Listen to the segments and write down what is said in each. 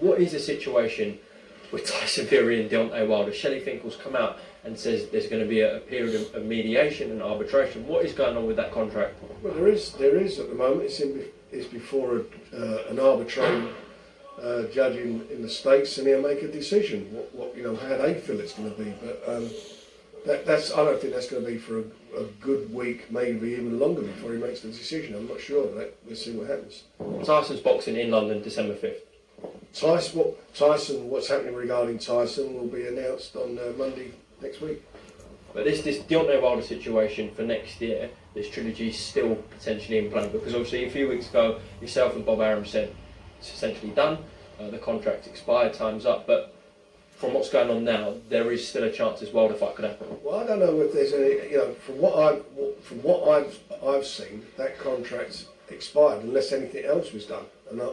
what is the situation with Tyson Fury and Deontay Wilder? Shelley Finkel's come out and says there's going to be a period of mediation and arbitration. What is going on with that contract? Well, there is at the moment. It's before an arbitrating judge in the States, and he'll make a decision what how they feel it's going to be. But I don't think that's going to be for a good week, maybe even longer before he makes the decision. I'm not sure. We'll see what happens. Tyson's boxing in London December 5th. What's happening regarding Tyson will be announced on Monday next week. But this Deontay Wilder situation for next year, this trilogy is still potentially in play, because obviously a few weeks ago yourself and Bob Arum said it's essentially done, the contract expired, time's up, but from what's going on now, there is still a chance this Wilder fight could happen. Well, I don't know if there's any, from what I've seen, that contract's expired unless anything else was done,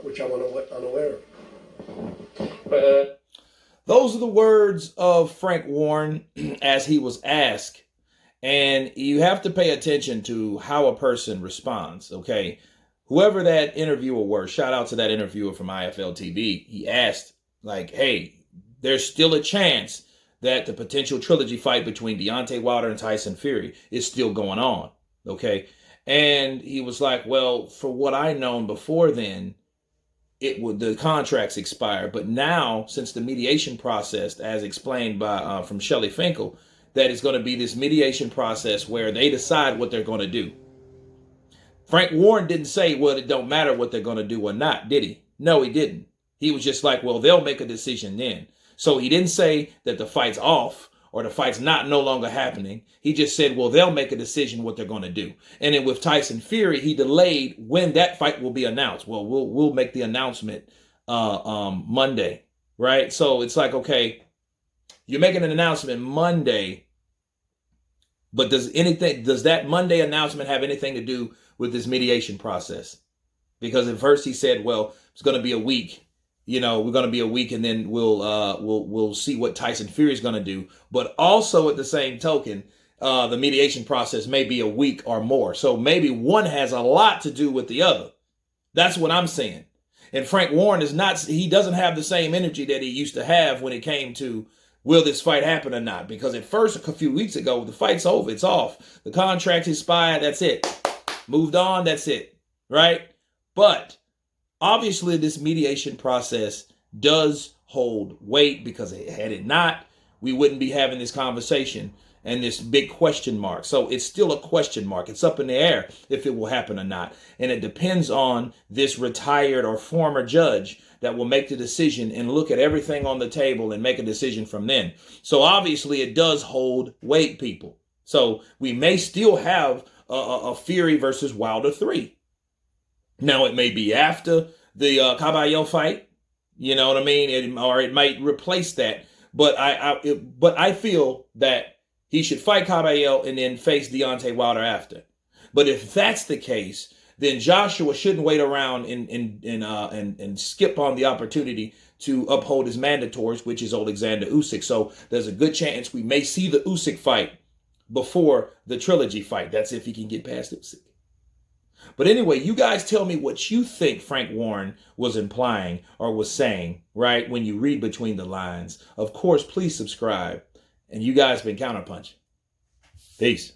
which I'm unaware of. But those are the words of Frank Warren as he was asked. And you have to pay attention to how a person responds, okay? Whoever that interviewer was, shout out to that interviewer from IFL TV, he asked, like, hey, there's still a chance that the potential trilogy fight between Deontay Wilder and Tyson Fury is still going on, okay? And he was like, well, for what I known before then, the contracts expire. But now, since the mediation process, as explained by from Shelley Finkel, that it's going to be this mediation process where they decide what they're going to do. Frank Warren didn't say, well, it don't matter what they're going to do or not, did he? No, he didn't. He was just like, well, they'll make a decision then. So he didn't say that the fight's off or the fight's no longer happening. He just said, well, they'll make a decision what they're going to do. And then with Tyson Fury, he delayed when that fight will be announced. Well, we'll make the announcement Monday, right? So it's like, okay, you're making an announcement Monday, but does that Monday announcement have anything to do with this mediation process? Because at first he said, well, it's going to be a week. We're going to be a week, and then we'll see what Tyson Fury is going to do. But also at the same token, the mediation process may be a week or more. So maybe one has a lot to do with the other. That's what I'm saying. And Frank Warren he doesn't have the same energy that he used to have when it came to, will this fight happen or not? Because at first, a few weeks ago, the fight's over. It's off. The contract expired. That's it. Moved on. That's it. Right? But obviously, this mediation process does hold weight, because had it not, we wouldn't be having this conversation and this big question mark. So it's still a question mark. It's up in the air if it will happen or not. And it depends on this retired or former judge that will make the decision and look at everything on the table and make a decision from then. So obviously, it does hold weight, people. So we may still have a Fury versus Wilder 3. Now, it may be after the Caballero fight, you know what I mean? Or it might replace that. But I feel that he should fight Caballero and then face Deontay Wilder after. But if that's the case, then Joshua shouldn't wait around and skip on the opportunity to uphold his mandatories, which is Alexander Usyk. So there's a good chance we may see the Usyk fight before the trilogy fight. That's if he can get past Usyk. But anyway, you guys tell me what you think Frank Warren was implying or was saying, right, when you read between the lines. Of course, please subscribe. And you guys been Counterpunch. Peace.